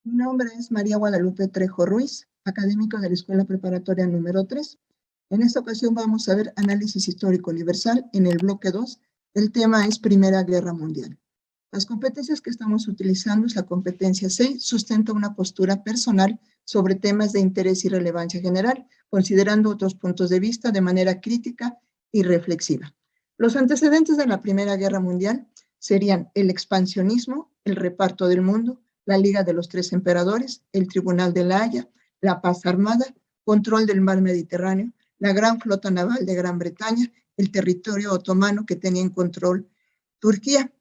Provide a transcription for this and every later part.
Mi nombre es María Guadalupe Trejo Ruiz, académico de la Escuela Preparatoria número 3. En esta ocasión vamos a ver análisis histórico universal en el bloque 2. El tema es Primera Guerra Mundial. Las competencias que estamos utilizando es la competencia 6, sustenta una postura personal sobre temas de interés y relevancia general, considerando otros puntos de vista de manera crítica y reflexiva. Los antecedentes de la Primera Guerra Mundial serían el expansionismo, el reparto del mundo, la Liga de los Tres Emperadores, el Tribunal de la Haya, la paz armada, control del mar Mediterráneo, la gran flota naval de Gran Bretaña, el territorio otomano que tenía en control Turquía.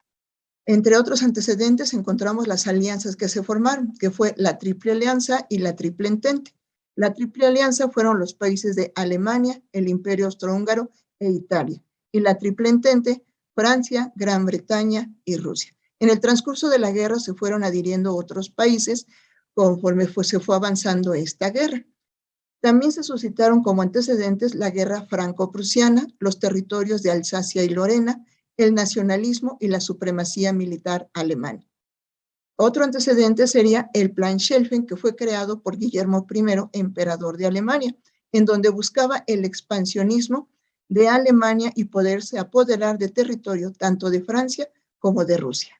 Entre otros antecedentes encontramos las alianzas que se formaron, que fue la Triple Alianza y la Triple Entente. La Triple Alianza fueron los países de Alemania, el Imperio Austrohúngaro e Italia. Y la Triple Entente, Francia, Gran Bretaña y Rusia. En el transcurso de la guerra se fueron adhiriendo otros países conforme se fue avanzando esta guerra. También se suscitaron como antecedentes la guerra franco-prusiana, los territorios de Alsacia y Lorena, el nacionalismo y la supremacía militar alemana. Otro antecedente sería el Plan Schelfen, que fue creado por Guillermo I, emperador de Alemania, en donde buscaba el expansionismo de Alemania y poderse apoderar de territorio tanto de Francia como de Rusia.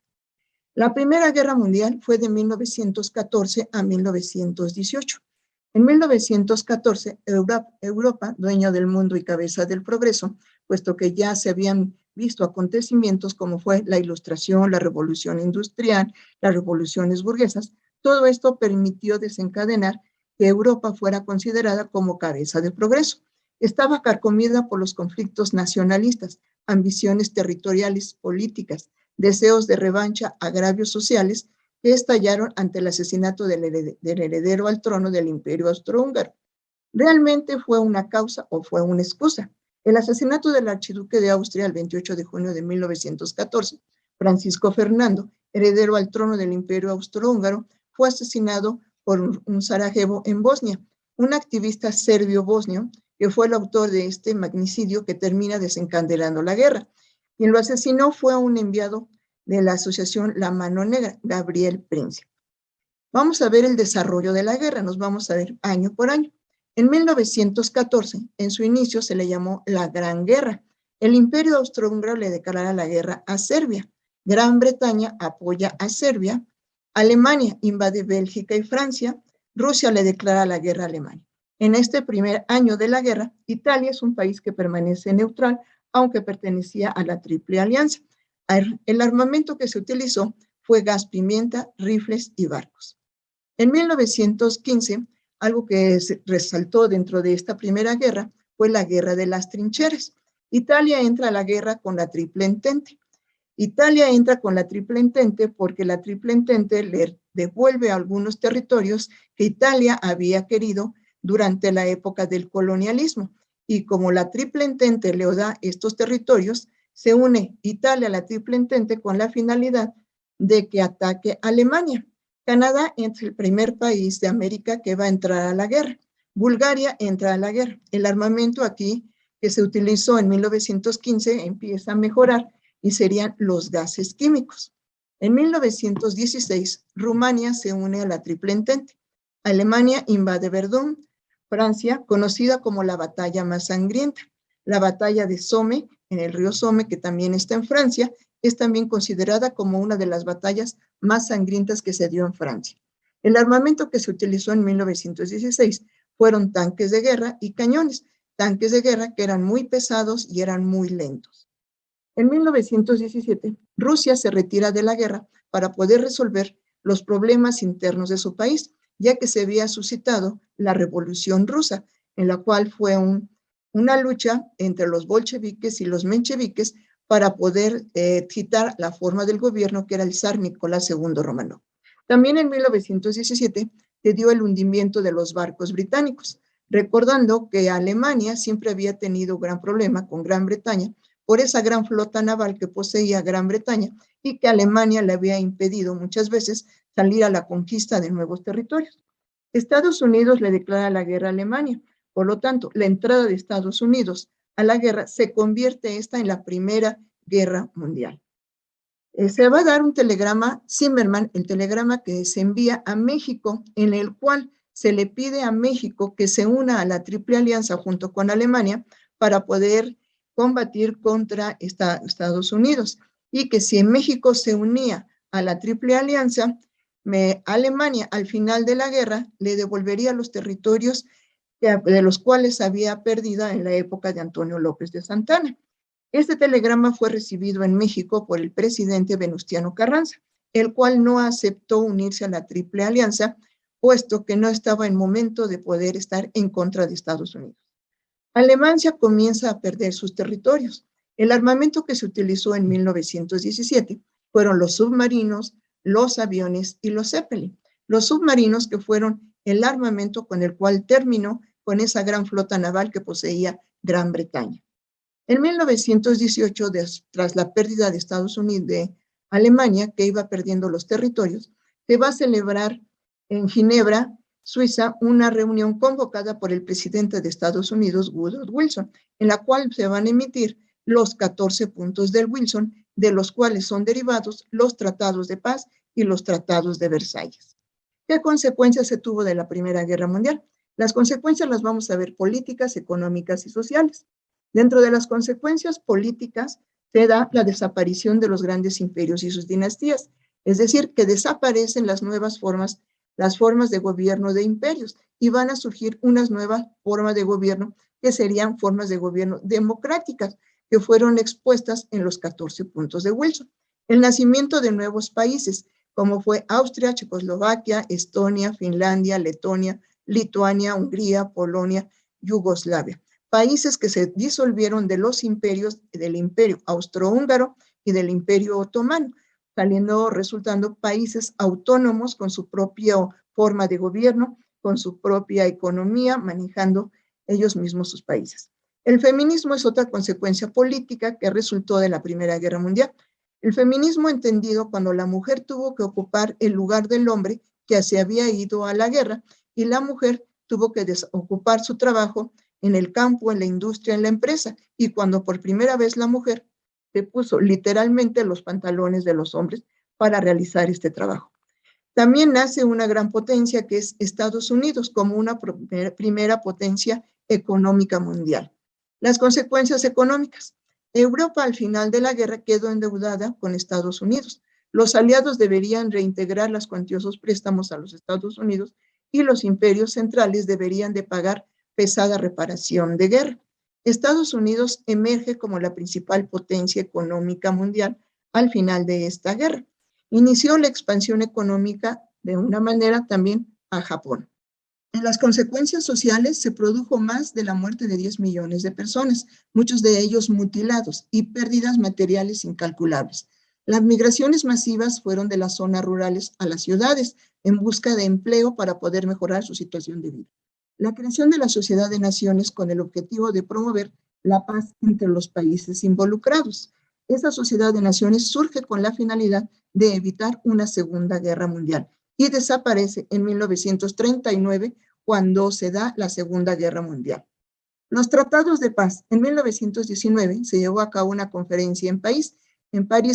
La Primera Guerra Mundial fue de 1914 a 1918. En 1914, Europa, dueño del mundo y cabeza del progreso, puesto que ya se habían visto acontecimientos como fue la Ilustración, la Revolución Industrial, las revoluciones burguesas, todo esto permitió desencadenar que Europa fuera considerada como cabeza del progreso. Estaba carcomida por los conflictos nacionalistas, ambiciones territoriales, políticas, deseos de revancha, agravios sociales que estallaron ante el asesinato del heredero al trono del Imperio Austrohúngaro. ¿Realmente fue una causa o fue una excusa? El asesinato del archiduque de Austria el 28 de junio de 1914, Francisco Fernando, heredero al trono del Imperio Austrohúngaro, fue asesinado por un Sarajevo en Bosnia, un activista serbio-bosnio que fue el autor de este magnicidio que termina desencadenando la guerra. Quien lo asesinó fue un enviado de la asociación La Mano Negra, Gabriel Príncipe. Vamos a ver el desarrollo de la guerra, nos vamos a ver año por año. En 1914, en su inicio se le llamó la Gran Guerra. El Imperio Austrohúngaro le declara la guerra a Serbia. Gran Bretaña apoya a Serbia. Alemania invade Bélgica y Francia. Rusia le declara la guerra a Alemania. En este primer año de la guerra, Italia es un país que permanece neutral, aunque pertenecía a la Triple Alianza. El armamento que se utilizó fue gas pimienta, rifles y barcos. En 1915, algo que se resaltó dentro de esta primera guerra fue la Guerra de las Trincheras. Italia entra a la guerra con la Triple Entente. Italia entra con la Triple Entente porque la Triple Entente le devuelve algunos territorios que Italia había querido durante la época del colonialismo. Y como la Triple Entente le da estos territorios, se une Italia a la Triple Entente con la finalidad de que ataque a Alemania. Canadá es el primer país de América que va a entrar a la guerra. Bulgaria entra a la guerra. El armamento aquí que se utilizó en 1915 empieza a mejorar y serían los gases químicos. En 1916, Rumania se une a la Triple Entente. Alemania invade Verdún. Francia, conocida como la batalla más sangrienta. La batalla de Somme, en el río Somme, que también está en Francia, es también considerada como una de las batallas más sangrientas que se dio en Francia. El armamento que se utilizó en 1916 fueron tanques de guerra y cañones, tanques de guerra que eran muy pesados y eran muy lentos. En 1917, Rusia se retira de la guerra para poder resolver los problemas internos de su país, ya que se había suscitado la Revolución Rusa, en la cual fue una lucha entre los bolcheviques y los mencheviques para poder quitar la forma del gobierno que era el zar Nicolás II Romanov. También en 1917 se dio el hundimiento de los barcos británicos, recordando que Alemania siempre había tenido gran problema con Gran Bretaña por esa gran flota naval que poseía Gran Bretaña y que Alemania le había impedido muchas veces salir a la conquista de nuevos territorios. Estados Unidos le declara la guerra a Alemania, por lo tanto, la entrada de Estados Unidos a la guerra se convierte esta en la Primera Guerra Mundial. Se va a dar un telegrama Zimmermann, el telegrama que se envía a México, en el cual se le pide a México que se una a la Triple Alianza junto con Alemania para poder combatir contra Estados Unidos, y que si México se unía a la Triple Alianza, Alemania al final de la guerra le devolvería los territorios de los cuales había perdido en la época de Antonio López de Santana. Este telegrama fue recibido en México por el presidente Venustiano Carranza, el cual no aceptó unirse a la Triple Alianza, puesto que no estaba en momento de poder estar en contra de Estados Unidos. Alemania comienza a perder sus territorios. El armamento que se utilizó en 1917 fueron los submarinos, los aviones y los Zeppelin. Los submarinos, que fueron el armamento con el cual terminó con esa gran flota naval que poseía Gran Bretaña. En 1918, tras la pérdida de Estados Unidos, de Alemania, que iba perdiendo los territorios, se va a celebrar en Ginebra, Suiza, una reunión convocada por el presidente de Estados Unidos, Woodrow Wilson, en la cual se van a emitir los 14 puntos del Wilson, de los cuales son derivados los tratados de paz y los tratados de Versalles. ¿Qué consecuencias se tuvo de la Primera Guerra Mundial? Las consecuencias las vamos a ver políticas, económicas y sociales. Dentro de las consecuencias políticas se da la desaparición de los grandes imperios y sus dinastías, es decir, que desaparecen las nuevas formas, las formas de gobierno de imperios, y van a surgir unas nuevas formas de gobierno que serían formas de gobierno democráticas, que fueron expuestas en los 14 puntos de Wilson. El nacimiento de nuevos países, como fue Austria, Checoslovaquia, Estonia, Finlandia, Letonia, Lituania, Hungría, Polonia, Yugoslavia. Países que se disolvieron de los imperios, del imperio austrohúngaro y del imperio otomano, resultando países autónomos con su propia forma de gobierno, con su propia economía, manejando ellos mismos sus países. El feminismo es otra consecuencia política que resultó de la Primera Guerra Mundial. El feminismo entendido cuando la mujer tuvo que ocupar el lugar del hombre que se había ido a la guerra, y la mujer tuvo que ocupar su trabajo en el campo, en la industria, en la empresa, y cuando por primera vez la mujer se puso literalmente los pantalones de los hombres para realizar este trabajo. También nace una gran potencia que es Estados Unidos como una primera potencia económica mundial. Las consecuencias económicas. Europa al final de la guerra quedó endeudada con Estados Unidos. Los aliados deberían reintegrar los cuantiosos préstamos a los Estados Unidos, y los imperios centrales deberían de pagar pesada reparación de guerra. Estados Unidos emerge como la principal potencia económica mundial al final de esta guerra. Inició la expansión económica de una manera también a Japón. En las consecuencias sociales se produjo más de la muerte de 10 millones de personas, muchos de ellos mutilados, y pérdidas materiales incalculables. Las migraciones masivas fueron de las zonas rurales a las ciudades en busca de empleo para poder mejorar su situación de vida. La creación de la Sociedad de Naciones con el objetivo de promover la paz entre los países involucrados. Esa Sociedad de Naciones surge con la finalidad de evitar una Segunda Guerra Mundial y desaparece en 1939 cuando se da la Segunda Guerra Mundial. Los tratados de paz. En 1919 se llevó a cabo una conferencia en París,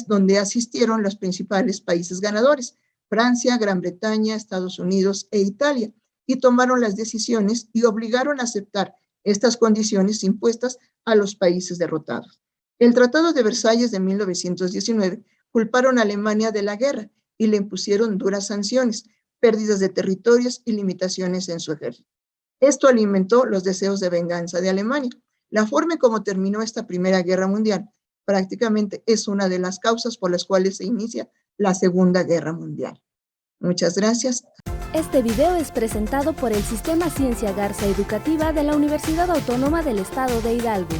donde asistieron los principales países ganadores, Francia, Gran Bretaña, Estados Unidos e Italia, y tomaron las decisiones y obligaron a aceptar estas condiciones impuestas a los países derrotados. El Tratado de Versalles de 1919 culparon a Alemania de la guerra y le impusieron duras sanciones, pérdidas de territorios y limitaciones en su ejército. Esto alimentó los deseos de venganza de Alemania. La forma en cómo terminó esta Primera Guerra Mundial prácticamente es una de las causas por las cuales se inicia la Segunda Guerra Mundial. Muchas gracias. Este video es presentado por el Sistema Ciencia Garza Educativa de la Universidad Autónoma del Estado de Hidalgo.